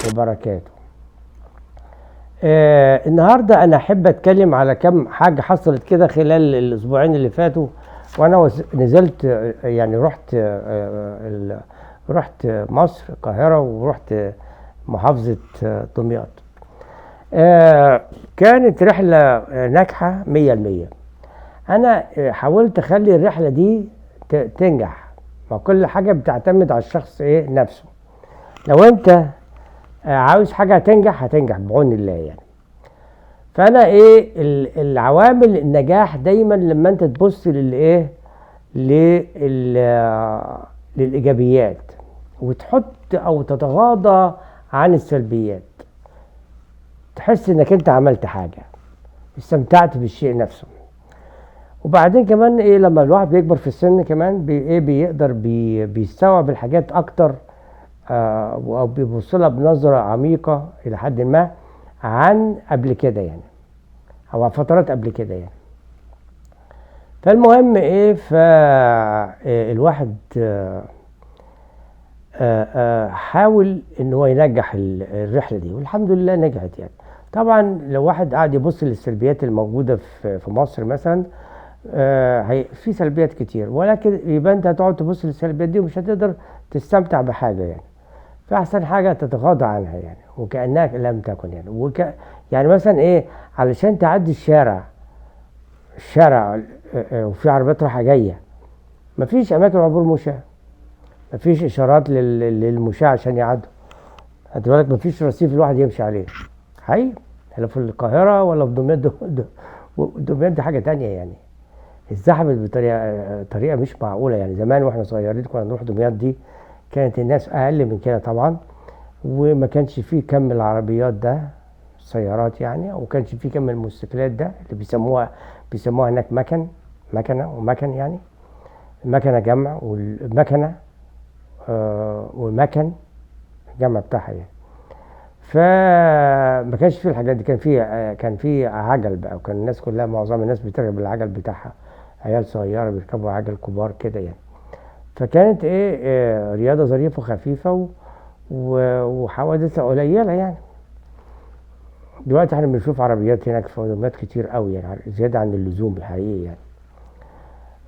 وبركاته. النهارده انا احب اتكلم على كم حاجه حصلت كده خلال الاسبوعين اللي فاتوا، وانا نزلت يعني رحت مصر القاهره، ورحت محافظه دمياط. كانت رحله ناجحه 100%. انا حاولت اخلي الرحله دي تنجح، ما كل حاجه بتعتمد على الشخص نفسه. لو انت عاوز حاجه هتنجح بعون الله يعني. فانا العوامل النجاح دايما لما انت تبص للايجابيات، وتحط او تتغاضى عن السلبيات، تحس انك انت عملت حاجه، استمتعت بالشيء نفسه. وبعدين كمان لما الواحد بيكبر في السن كمان بيقدر بيستوعب الحاجات اكتر، او بيبص لها بنظره عميقه الى حد ما عن قبل كده يعني، او فترات قبل كده يعني. فالمهم فالواحد حاول ان هو ينجح الرحله دي، والحمد لله نجحت يعني. طبعا لو واحد قاعد يبص للسلبيات الموجوده في مصر مثلا، في سلبيات كتير، ولكن يبقى انت هتقعد تبص للسلبيات دي ومش هتقدر تستمتع بحاجه يعني. فاحسن حاجه تتغاضى عنها يعني، وكانها لم تكن يعني. يعني مثلا علشان تعدي الشارع وفي عربيات رايحه جايه، مفيش اماكن عبور مشاة، مفيش اشارات للمشاة عشان يعدوا. خد بالك مفيش رصيف الواحد يمشي عليه حقيقي، لا في القاهره ولا في دمياط. دمياط دي حاجه تانية يعني. ازدحمت بطريقه مش معقوله يعني. زمان واحنا صغيرين كنا نروح دمياط دي، كانت الناس اقل من كده طبعا، وما كانش فيه كم العربيات ده، السيارات يعني، وما كانش فيه كم الموتوسيكلات ده اللي بيسموها هناك مكن يعني. المكنه جمع، والمكنه والمكن الجمع بتاعها يعني. فما كانش فيه الحاجات دي. كان فيه عجل بقى، وكان الناس كلها معظم الناس بتركب العجل بتاعها، عيال صغيره بيركبوا عجل كبار كده يعني. فكانت رياضه ظريفه وخفيفه وحوادثها قليله يعني. دلوقتي احنا بنشوف عربيات هناك في دمياط كتير قوي يعني، زياده عن اللزوم الحقيقي يعني.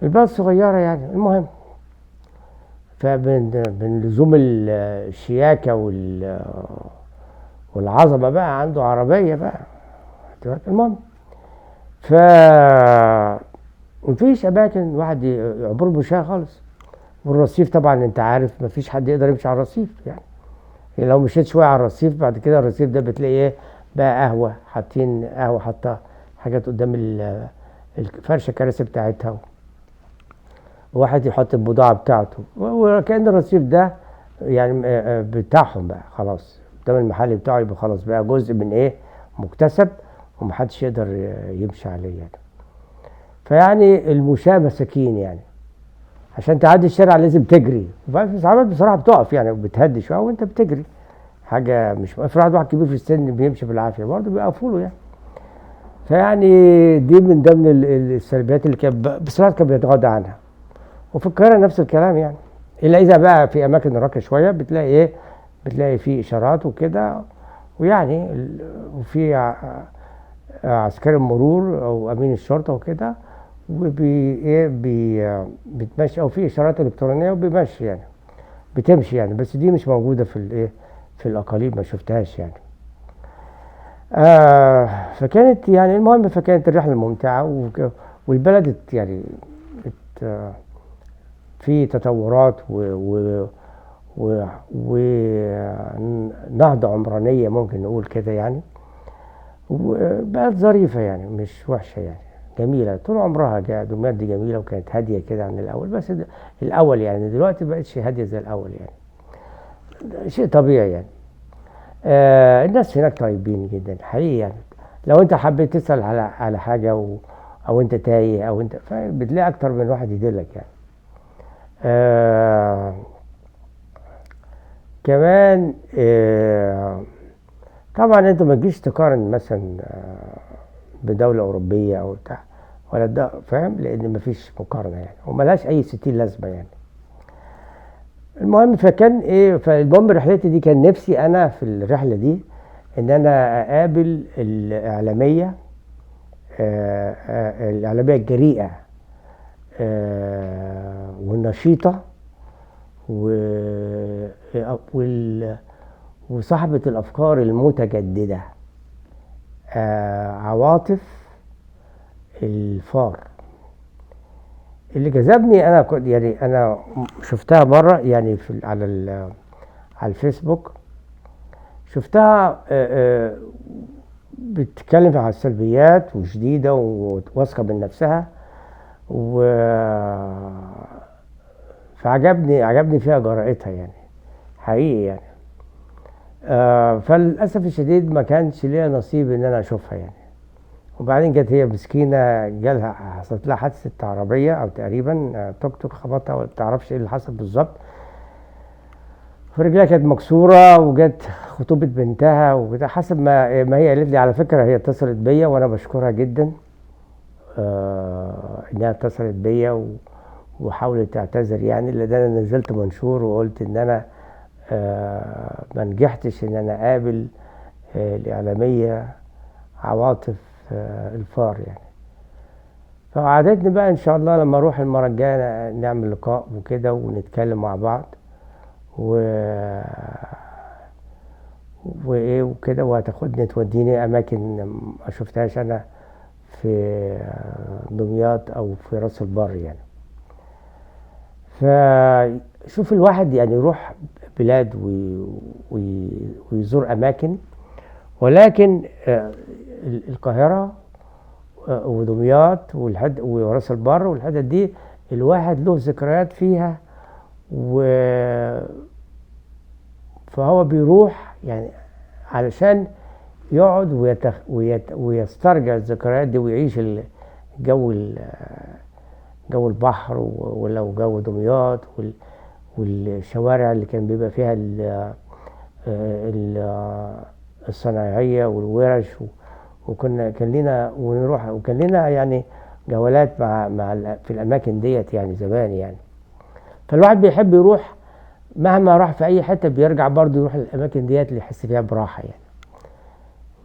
البلد صغيره يعني. المهم فمن لزوم الشياكه والعظمه بقى عنده عربيه بقى. المهم ف مفيش اماكن واحد يعبر بشها خالص. والرصيف طبعا انت عارف مفيش حد يقدر يمشي على الرصيف يعني. لو مشيت شويه على الرصيف بعد كده، الرصيف ده بتلاقي بقى قهوه، حاطين قهوه، حاطه حاجات قدام الفرشه الكراسي بتاعتها، وواحد يحط البضاعه بتاعته، وكأن الرصيف ده يعني بتاعهم بقى خلاص قدام المحل بتاعه، يبقى خلاص بقى جزء من مكتسب، ومحدش يقدر يمشي عليه يعني. فيعني المشاة مساكين يعني، عشان تعدي الشارع لازم تجري، وفي ساعات بصراحه بتقف يعني وبتهدي شويه وانت بتجري، حاجه مش افرض واحد كبير في السن بيمشي بالعافيه برضه بيقفوا له يعني. فيعني دي من ضمن السلبيات اللي كان بصراحه كان بيتغاضى عنها. وفي القاهره نفس الكلام يعني، الا اذا بقى في اماكن راقيه شويه بتلاقي بتلاقي في اشارات وكده، ويعني وفي عسكري المرور او امين الشرطه وكده، بتمشي، او في اشارات الكترونيه وبيمشي يعني، بتمشي يعني. بس دي مش موجوده في الاقاليم، ما شفتهاش يعني. فكانت يعني المهم، فكانت الرحله ممتعه، والبلد يعني في تطورات ونهضه عمرانيه ممكن نقول كده يعني. وبقت ظريفه يعني، مش وحشه يعني، جميله طول عمرها. دمياط دي جميله، وكانت هاديه كده عن الاول. بس الاول يعني، دلوقتي بقتش هاديه زي الاول يعني، شيء طبيعي يعني. الناس هناك طيبين جدا حقيقي يعني. لو انت حبيت تسال على حاجه او انت تايه، او انت بتلاقي اكتر من واحد يدلك يعني. كمان طبعا انت ما تجيش تقارن مثلا بدوله اوروبيه او بتاع، ولا، فاهم، لان مفيش مقارنه يعني، وملهاش اي 60 لازمه يعني. المهم فكان ايه، فالمهم رحلتي دي كان نفسي انا في الرحله دي ان انا اقابل الاعلاميه، الاعلاميه الجريئه والنشيطه وال- وصاحبه الافكار المتجدده، عواطف الفار. اللي جذبني انا كنت يعني انا شفتها مره يعني على الفيسبوك، شفتها بتتكلم عن السلبيات وشديدة وواثقة من نفسها و عجبني فيها جرأتها يعني، حقيقي يعني. فللأسف الشديد ما كانش ليا نصيب ان انا اشوفها يعني. وبعدين جت هي مسكينة، جالها حصلت لها حادثة عربية او تقريبا توك توك خبطها، ولا تعرفش ايه اللي حصل بالظبط، فرجلها كانت مكسورة، وجت خطوبة بنتها وكده حسب ما هي قالت لي. على فكرة هي اتصلت بيا وانا بشكرها جدا انها اتصلت بيا وحاولت تعتذر يعني، لان انا نزلت منشور وقلت ان انا ما نجحتش ان انا اقابل الاعلامية عواطف الفار يعني. فوعدتني بقى ان شاء الله لما اروح المرة الجاية نعمل لقاء وكده ونتكلم مع بعض و وايه وكده، وهتاخدني توديني اماكن ما شفتهاش انا في دمياط او في راس البر يعني. فشوف الواحد يعني يروح بلاد ويزور اماكن، ولكن القاهرة ودمياط وراس البر والحتت دي الواحد له ذكريات فيها، فهو بيروح يعني علشان يقعد ويسترجع الذكريات دي ويعيش جو جو البحر ولو جو دمياط والشوارع اللي كان بيبقى فيها الصناعية والورش، كان لنا ونروح، وكان لنا يعني جولات في الأماكن ديت يعني زمان يعني. فالواحد بيحب يروح مهما راح في أي حتة بيرجع برضه يروح الأماكن ديت اللي يحس فيها براحة يعني،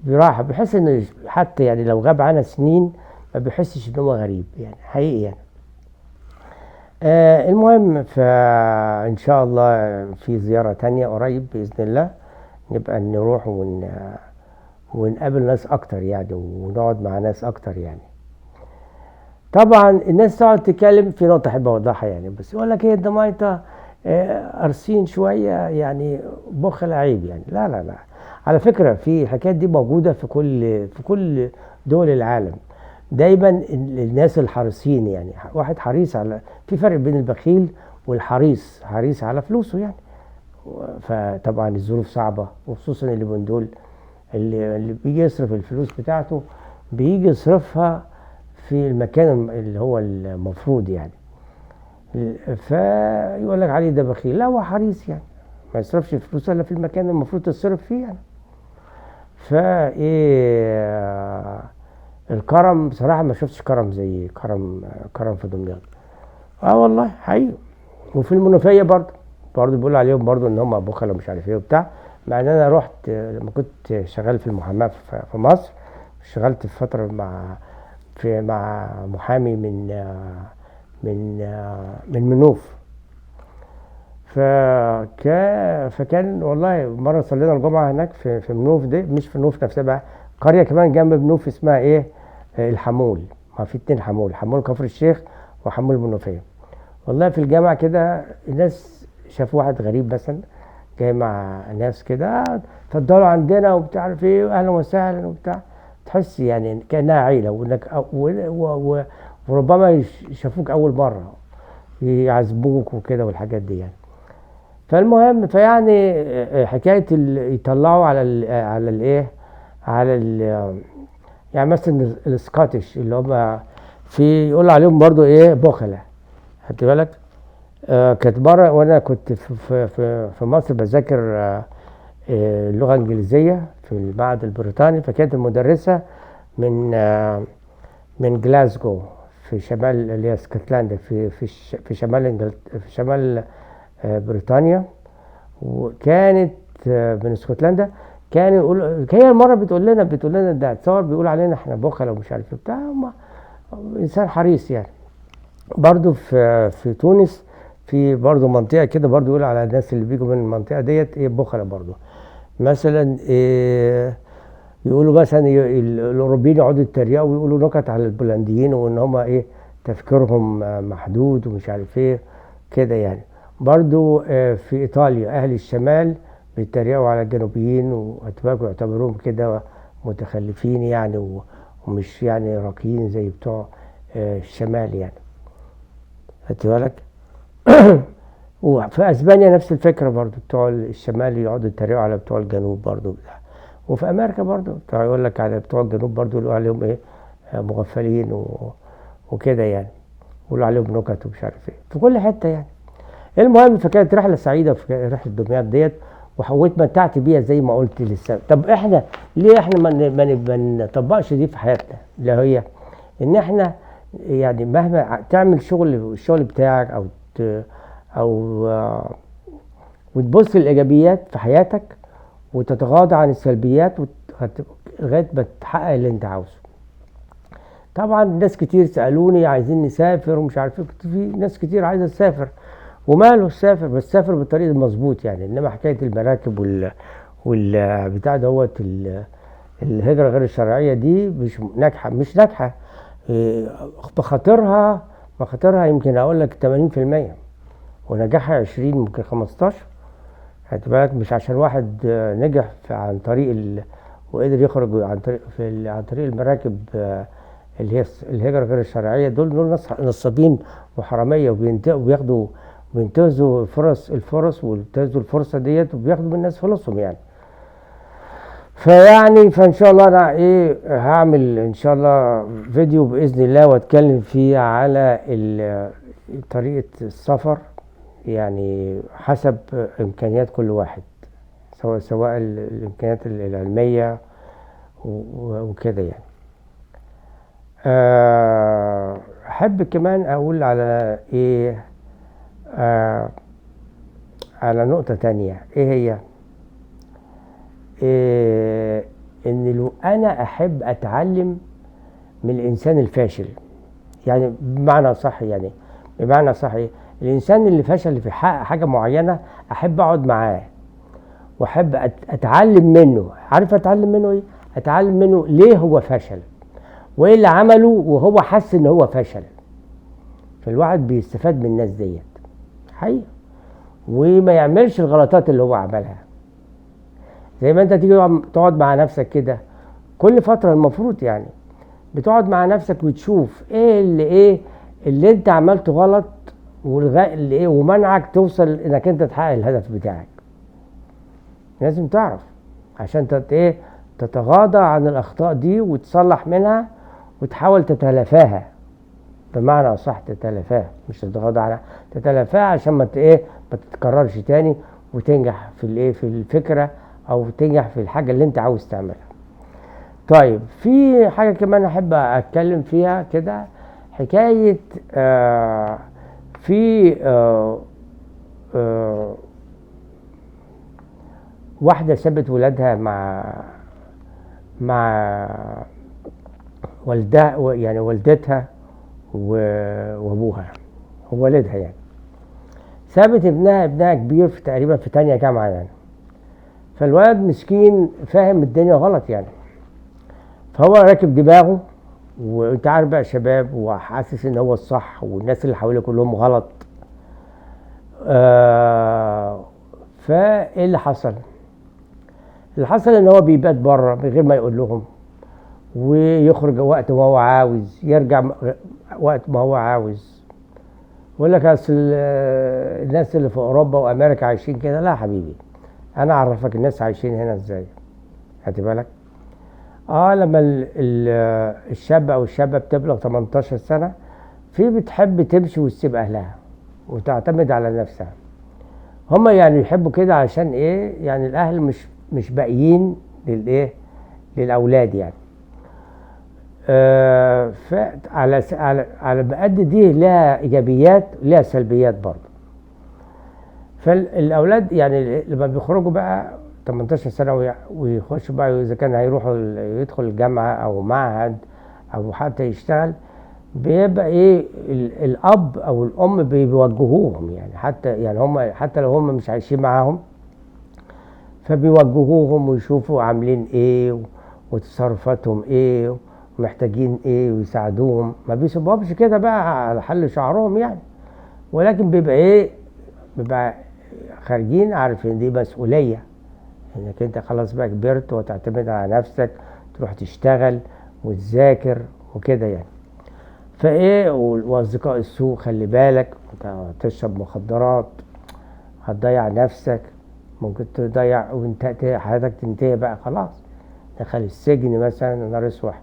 براحة، بيحس إنه حتى يعني لو غاب عنها سنين ما بيحسش إن هو غريب يعني، حقيقي يعني. المهم فإن شاء الله في زيارة تانية قريب بإذن الله نبقى نروح ونقابل ناس أكتر يعني، ونقعد مع ناس أكتر يعني. طبعا الناس تقعد تتكلم في نقطة أحب أوضحها يعني، بس يقول لك إيه الدمايطة قرصين شوية يعني، بخل عيب يعني. لا لا لا، على فكرة في الحكايات دي موجودة في كل دول العالم. دايما الناس الحريصين يعني، واحد حريص في فرق بين البخيل والحريص، حريص على فلوسه يعني. فطبعا الظروف صعبة، وخصوصا اللي من دول اللي بيجي يصرف الفلوس بتاعته بيجي يصرفها في المكان اللي هو المفروض يعني. فيقول لك عليه ده بخيل، لا هو حريص يعني، ما يصرفش فلوس الا في المكان المفروض تصرف فيه يعني. فايه الكرم بصراحة ما شفتش كرم زي كرم في دمياط. والله حقيقي. وفي المنوفية برضه بيقولوا عليهم برضه ان هم بخلة ومش عارف ايه وبتاع، مع ان انا رحت لما كنت شغال في المحاماة في مصر، اشتغلت في فترة مع محامي من منوف. فكان والله مرة صلينا الجمعة هناك في منوف دي، مش في منوف نفسها بقى، قرية كمان جنب منوف اسمها ايه الحمول. ما في 2 حمول كفر الشيخ وحمول المنوفية. والله في الجامعة كده الناس شافوا واحد غريب مثلا جاي مع ناس كده، اتفضلوا عندنا وبتاع عارف ايه، اهلا وسهلا وبتاع، تحس يعني كأنها عيلة، وربما شافوك أول مرة يعذبوك وكده والحاجات دي يعني. فالمهم فيعني حكاية يطلعوا على الايه على يعني مثلا السكottish اللي هم يقول عليهم برضو ايه بخلة، خدت بالك. كانت مرة وانا كنت في مصر بذاكر اللغة الانجليزية في المعهد البريطاني، فكانت المدرسة من جلاسكو في شمال اللي هي اسكتلندا في شمال بريطانيا، وكانت من اسكتلندا. كان يقول هي المره بتقول لنا ده تصور بيقول علينا احنا بخله ومش عارف بتاع، انسان حريص يعني. برضو في تونس في برضو منطقه كده برضو يقول على الناس اللي بيجوا من المنطقه ديت ايه بخله برضو. مثلا إيه يقولوا مثلا الاوروبيين يقعدوا يتريقوا ويقولوا نكت على البولنديين وان هم ايه تفكيرهم محدود ومش عارف ايه كده يعني. برضو في ايطاليا اهل الشمال بيتريقوا على الجنوبيين ويعتبروهم كده متخلفين يعني ومش يعني راقيين زي بتوع الشمال يعني. خدت بالك؟ وفي اسبانيا نفس الفكره برضو، بتوع الشمال يقعدوا يتريقوا على بتوع الجنوب برضو. وفي امريكا برضو يقول لك على بتوع الجنوب برضو يقولوا عليهم ايه مغفلين وكده يعني، يقولوا عليهم نكت ومش عارف ايه في كل حته يعني. المهم فكانت رحله سعيده في رحله دمياط ديت، واتمتعت بيها زي ما قلت لسه. طب احنا ليه احنا ما نطبقش دي في حياتنا، اللي هي ان احنا يعني مهما تعمل الشغل بتاعك او وتبص للايجابيات في حياتك وتتغاضى عن السلبيات لغايه ما تحقق اللي انت عاوزه. طبعا ناس كتير سالوني عايزين نسافر ومش عارف ايه، في ناس كتير عايزه تسافر وماله السافر، بس سافر بالطريق المظبوط يعني. انما حكايه المراكب والبتاع دوت الهجره غير الشرعيه دي مش ناجحه. بخاطرها يمكن اقول لك 80% ونجاحها 20 ممكن 15. خدت بالك؟ مش عشان واحد نجح عن طريق وقدر يخرج عن طريق المراكب اللي هي الهجره غير الشرعيه. دول نصابين وحراميه وبينتهزوا الفرص وبينتهزوا الفرصه ديت وبياخدوا من الناس فلوسهم يعني. فان شاء الله انا هعمل ان شاء الله فيديو باذن الله واتكلم فيه على طريقه السفر يعني حسب امكانيات كل واحد، سواء الامكانيات العلميه وكده يعني. احب كمان اقول على على نقطه تانية. هي ان لو انا احب اتعلم من الانسان الفاشل، يعني بمعنى صح الانسان اللي فشل في حاجه معينه احب اقعد معاه واحب اتعلم منه. عارف اتعلم منه ايه؟ اتعلم منه ليه هو فشل وايه اللي عمله وهو حس ان هو فشل. فالواحد بيستفاد من الناس ديت حقيقة، وما يعملش الغلطات اللي هو عملها. زي ما انت تيجي تقعد مع نفسك كده كل فترة، المفروض يعني بتقعد مع نفسك وتشوف ايه اللي انت عملته غلط اللي ومنعك توصل انك انت تحقق الهدف بتاعك. لازم تعرف عشان تتغاضى عن الاخطاء دي وتصلح منها وتحاول تتلافاها. بمعنى صح تتلافاها، مش تتغاضى عنها، تتلافاها عشان ما تتكررش تاني وتنجح في الفكرة او تنجح في الحاجة اللي انت عاوز تعملها. طيب في حاجة كمان احب اتكلم فيها كده، حكاية في واحدة سابت ولادها مع والدها، يعني والدتها وابوها ووالدها يعني. سابت ابنها كبير تقريبا في تانية جامعة يعني. فالولد مسكين فاهم الدنيا غلط يعني، فهو راكب دماغه وانت عارف بقى شباب وحاسس ان هو الصح والناس اللي حواليه كلهم غلط. فايه اللي حصل؟ ان هو بيبات بره من غير ما يقول لهم، ويخرج وقت ما هو عاوز، يرجع وقت ما هو عاوز. يقول لك اصل الناس اللي في اوروبا وامريكا عايشين كده. لا حبيبي، انا اعرفك الناس عايشين هنا ازاي. خدت بالك؟ لما الشاب او الشابه بتبلغ 18 سنه بتحب تمشي وتسيب اهلها وتعتمد على نفسها. هما يعني يحبوا كده عشان يعني الاهل مش باقيين للاولاد يعني. على بقد دي لها ايجابيات لها سلبيات برضه. فالاولاد يعني لما بيخرجوا بقى 18 سنه ويخشوا بقى، اذا كان هيروحوا يدخل الجامعه او معهد او حتى يشتغل، بيبقى ايه الاب او الام بيوجهوهم، يعني حتى يعني هم حتى لو هم مش عايشين معاهم فبيوجهوهم ويشوفوا عاملين ايه وتصرفاتهم ايه ومحتاجين ايه ويساعدوهم. ما بيسيبوهمش كده بقى على حل شعرهم يعني، ولكن بيبقى ايه، بيبقى خارجين عارفين دي مسؤولية، انك انت خلاص بقى كبرت وتعتمد على نفسك، تروح تشتغل وتذاكر وكده يعني. فايه واصدقاء السوء خلي بالك، انت تشرب مخدرات هتضيع نفسك، ممكن تضيع وانت حياتك تنتهي بقى خلاص، دخل السجن مثلا نار اسوح،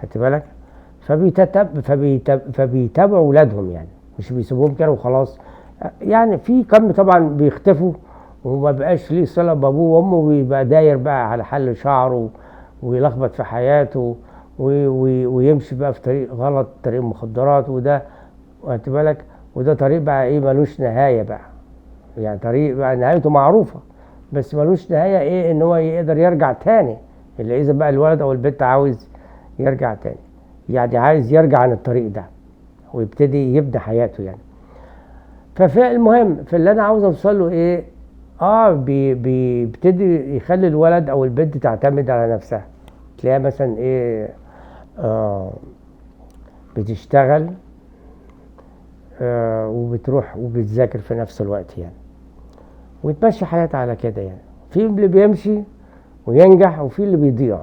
خدت بالك. فبيتابعوا ولادهم يعني، مش بيسيبوهم كده وخلاص. يعني في كم طبعا بيختفوا وما بقاش ليه صله بابوه وامه، ويبقى داير بقى على حل شعره ويلخبط في حياته ويمشي بقى في طريق غلط، طريق مخدرات، وده واخد بالك، وده طريق بقى ايه ملوش نهايه بقى، يعني طريق بقى نهايته معروفه بس ملوش نهايه، ايه ان هو يقدر يرجع تاني، اللي اذا بقى الولد او البنت عاوز يرجع تاني، يعني عايز يرجع عن الطريق ده ويبتدي يبني حياته يعني. ففي المهم في اللي انا عاوز اوصل له ايه، بيبتدي يخلي الولد او البنت تعتمد على نفسها، تلاقيها مثلا ايه بتشتغل وبتروح وبتذاكر في نفس الوقت يعني، وتمشي حياتها على كده يعني. في اللي بيمشي وينجح وفي اللي بيضيع.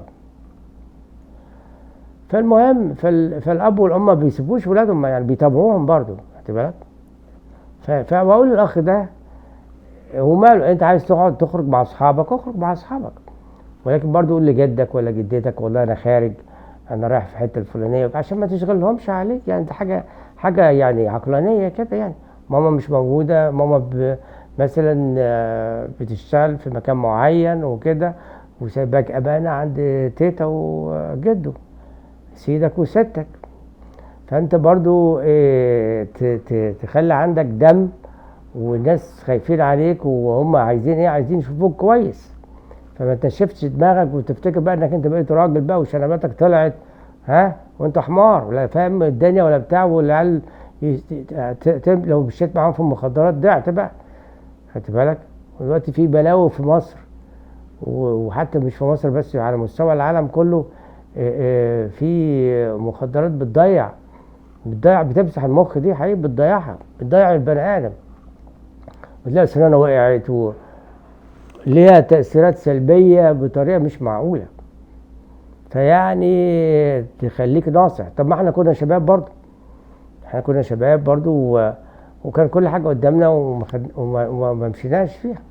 فالمهم فالاب والام ما بيسيبوش ولادهم يعني، بيتابعوهم برضو، خد بالك. فبقول للاخ ده وماله، انت عايز تقعد تخرج مع اصحابك اخرج مع اصحابك، ولكن برضو قول لجدك ولا جدتك والله انا خارج، انا رايح في حته الفلانيه، عشان ما تشغلهمش عليك يعني. ده حاجه يعني عقلانيه كده يعني. ماما مش موجوده، ماما مثلا بتشتغل في مكان معين وكده، وسايباك امانه عند تيتا وجده، سيدك وستك. فانت برضو تخلي عندك دم، والناس خايفين عليك وهم عايزين ايه، عايزين يشوفوك كويس. فما تنشفش دماغك وتفتكر بقى انك انت بقيت راجل بقى وشنباتك طلعت وانت حمار ولا فاهم الدنيا ولا بتاع، والعيال لو مشيت معاهم في المخدرات ضعت بقى، خدت بالك. ودلوقتي في بلاوي في مصر، وحتى مش في مصر بس، على مستوى العالم كله في مخدرات بتضيع بتمسح المخ، دي حقيقي بتضيع البني ادم، بتلاقي سنانه وقعت ليها تأثيرات سلبية بطريقة مش معقولة. فيعني تخليك ناصح. طب ما احنا كنا شباب برضو وكان كل حاجة قدامنا وما مشيناش فيها،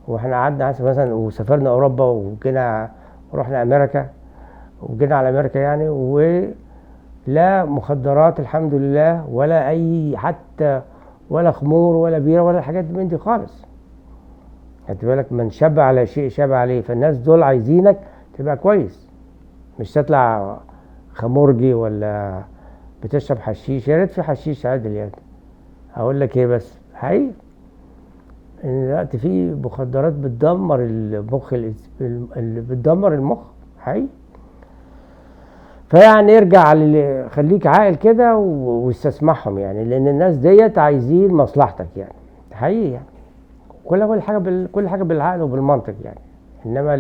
واحنا قعدنا مثلا وسافرنا اوروبا وجينا ورحنا امريكا وجينا على امريكا يعني، ولا مخدرات الحمد لله ولا اي حتى ولا خمور ولا بيرة ولا الحاجات من دي خالص، خدت بالك. من شبع على شيء شبع عليه. فالناس دول عايزينك تبقى كويس، مش تطلع خمورجي ولا بتشرب حشيش. يا ريت في حشيش عادل يعني، هقول لك ايه بس حقيقي ان دلوقتي في مخدرات بتدمر المخ، بتدمر المخ حقيقي. فيعني ارجع خليك عاقل كده واستسمعهم يعني، لان الناس ديت عايزين مصلحتك يعني حقيقي يعني. كل حاجه بالعقل وبالمنطق يعني، انما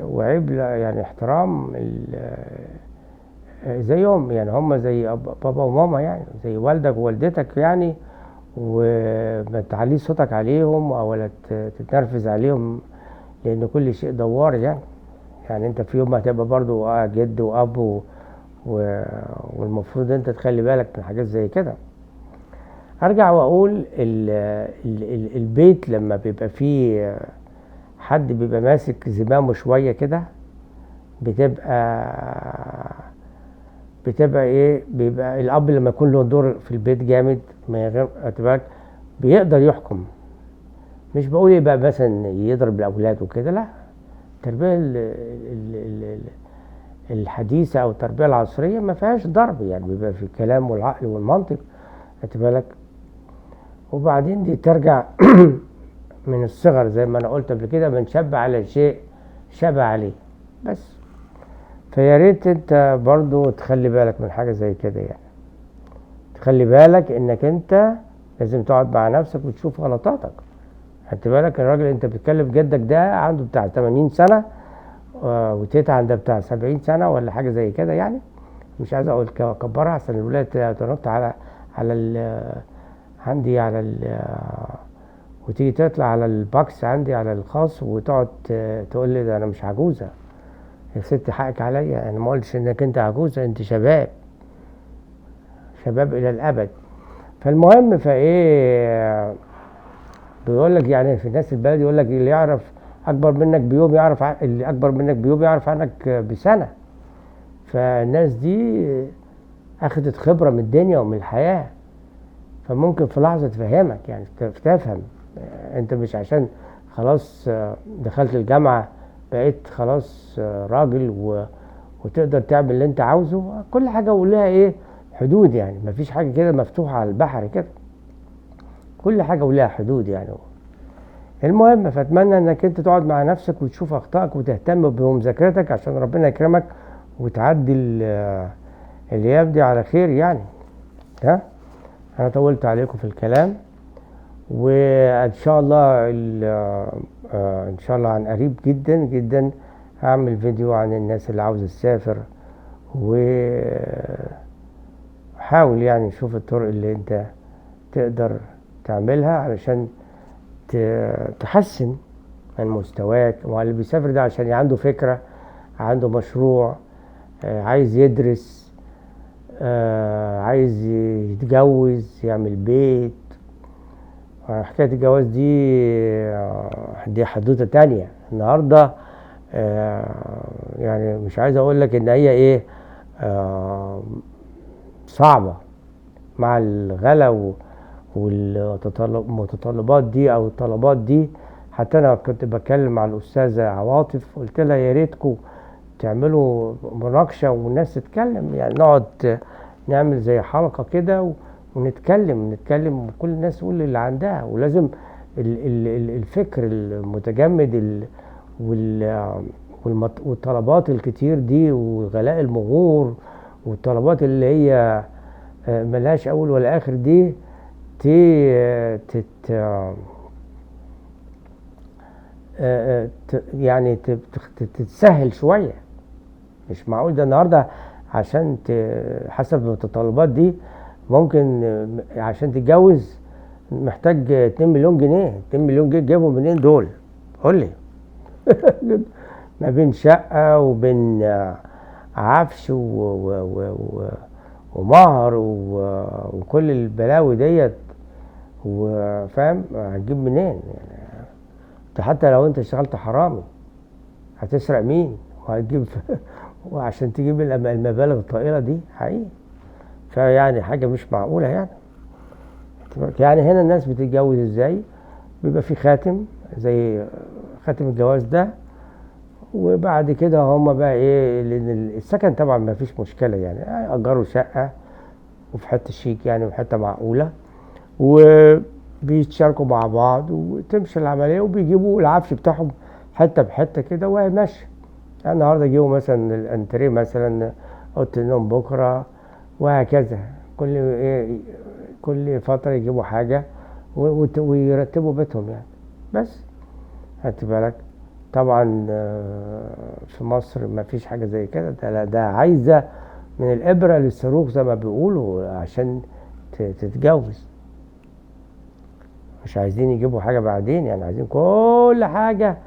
وعيب يعني احترام زيهم يعني، هم زي بابا وماما يعني، زي والدك ووالدتك يعني، وما تعليش صوتك عليهم ولا تتنرفز عليهم، لان كل شيء دوار يعني. يعني انت في يوم هتبقى برضو جد واب والمفروض انت تخلي بالك من حاجات زي كده. ارجع واقول البيت لما بيبقى فيه حد بيبقى ماسك زمامه شويه كده، بتبقى ايه، بيبقى الاب لما يكون له دور في البيت جامد من غير اعتبار بيقدر يحكم. مش بقول يبقى مثلا يضرب الاولاد وكده، لا. التربيه الحديثه او التربيه العصريه ما فيهاش ضرب يعني، بيبقى في الكلام والعقل والمنطق، خدت بالك. وبعدين دي ترجع من الصغر زي ما انا قلت قبل كده، من شاب على شيء شبه عليه بس. فيا ريت انت برضو تخلي بالك من حاجة زي كده، يعني تخلي بالك انك انت لازم تقعد مع نفسك وتشوف غلطاتك. خدت بالك الراجل انت بتتكلم جدك ده عنده بتاع 80 سنة، وتيتا عندها بتاع 70 سنة ولا حاجة زي كده يعني. مش عايز اقول كبرها عشان الولاد تنط على عندي على وتيجي تطلع على الباكس عندي على الخاص وتقعد تقول لي ده انا مش عجوزة. يا ستي حقك عليا، انا ما قلتش انك انت عجوزة، انت شباب، شباب الى الابد. فالمهم فايه، بيقول لك يعني في الناس البلد يقول لك اللي يعرف اكبر منك بيوم يعرف اللي اكبر منك بيوم يعرف عنك بسنة. فالناس دي اخدت خبرة من الدنيا ومن الحياة، فممكن في لحظة تفهمك، يعني تفهم. انت مش عشان خلاص دخلت الجامعة بقيت خلاص راجل وتقدر تعمل اللي انت عاوزه. كل حاجة ولها ايه حدود، يعني مفيش حاجة كده مفتوحة على البحر كده، كل حاجة ولها حدود يعني. المهم فاتمنى انك انت تقعد مع نفسك وتشوف اخطائك وتهتم بمذاكرتك عشان ربنا يكرمك وتعدي الايام دي على خير يعني. ها انا طولت عليكم في الكلام، وان شاء الله ان شاء الله عن قريب جدا جدا هعمل فيديو عن الناس اللي عاوزة تسافر، وحاول يعني شوف الطرق اللي انت تقدر تعملها علشان تحسن من مستواك. واللي بيسافر ده عشان عنده فكرة، عنده مشروع، عايز يدرس، عايز يتجوز يعمل بيت. حكاية الجواز دي حدوتة تانية النهاردة. يعني مش عايز اقول لك ان هي ايه صعبة مع الغلا والمتطلبات دي او الطلبات دي. حتى انا كنت بتكلم مع الاستاذة عواطف قلت لها يا ريتكم تعملوا مناقشة والناس تتكلم، يعني نقعد نعمل زي حلقة كده ونتكلم وكل الناس تقول اللي عندها. ولازم الفكر المتجمد والطلبات الكتير دي وغلاء المهور والطلبات اللي هي ملهاش اول ولا اخر دي يعني تتسهل شوية. مش معقول ده النهاردة عشان حسب المتطلبات دي ممكن عشان تتجوز محتاج 2 مليون جنيه. 2 مليون جنيه تجيبهم منين دول؟ قول لي. ما بين شقة وبين عفش ومهر وكل البلاوي ديت، وفاهم هتجيب منين يعني؟ حتى لو انت اشتغلت حرامي هتسرق مين وهتجيب وعشان تجيب المبالغ الطائلة دي حقيقي. فيعني حاجة مش معقولة يعني. يعني هنا الناس بتتجوز ازاي؟ بيبقى في خاتم زي خاتم الجواز ده، وبعد كده هما بقى ايه، لان السكن طبعا ما فيش مشكلة يعني اجروا شقة وفي حتة شيك يعني وفي حتة معقولة، وبيتشاركوا مع بعض وتمشي العملية وبيجيبوا العفش بتاعهم حتة بحتة كده وهي ماشية. يعني النهارده يجيبوا مثلا الانتريه مثلا اوضه النوم بكره وهكذا. كل فتره يجيبوا حاجه ويرتبوا بيتهم يعني. بس خدت بالك طبعا في مصر ما فيش حاجه زي كده. ده عايزه من الابره للصاروخ زي ما بيقولوا عشان تتجوز. مش عايزين يجيبوا حاجه بعدين، يعني عايزين كل حاجه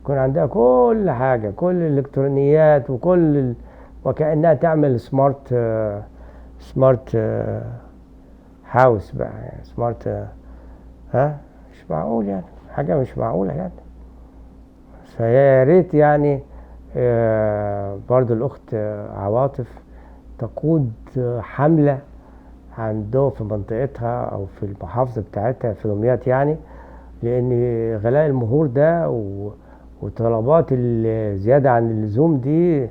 يكون عندها كل حاجة، كل الإلكترونيات وكأنها تعمل سمارت هاوس بقى، يعني سمارت مش معقول يعني، حاجة مش معقولة يعني. فيا ريت يعني برضو الأخت عواطف تقود حملة عنده في منطقتها أو في المحافظة بتاعتها في دمياط يعني، لأن غلاء المهور ده وطلبات الزيادة عن اللزوم دي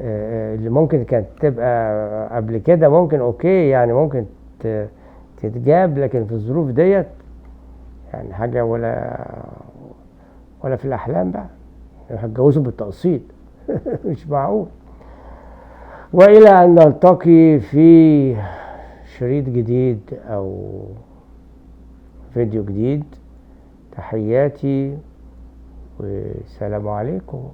اللي ممكن كانت تبقى قبل كده ممكن اوكي يعني ممكن تتجاب، لكن في الظروف ديت يعني حاجة ولا في الأحلام بقى، هتجوزوا بالتقسيط. مش معقول. وإلى أن نلتقي في شريط جديد أو فيديو جديد، تحياتي والسلام عليكم.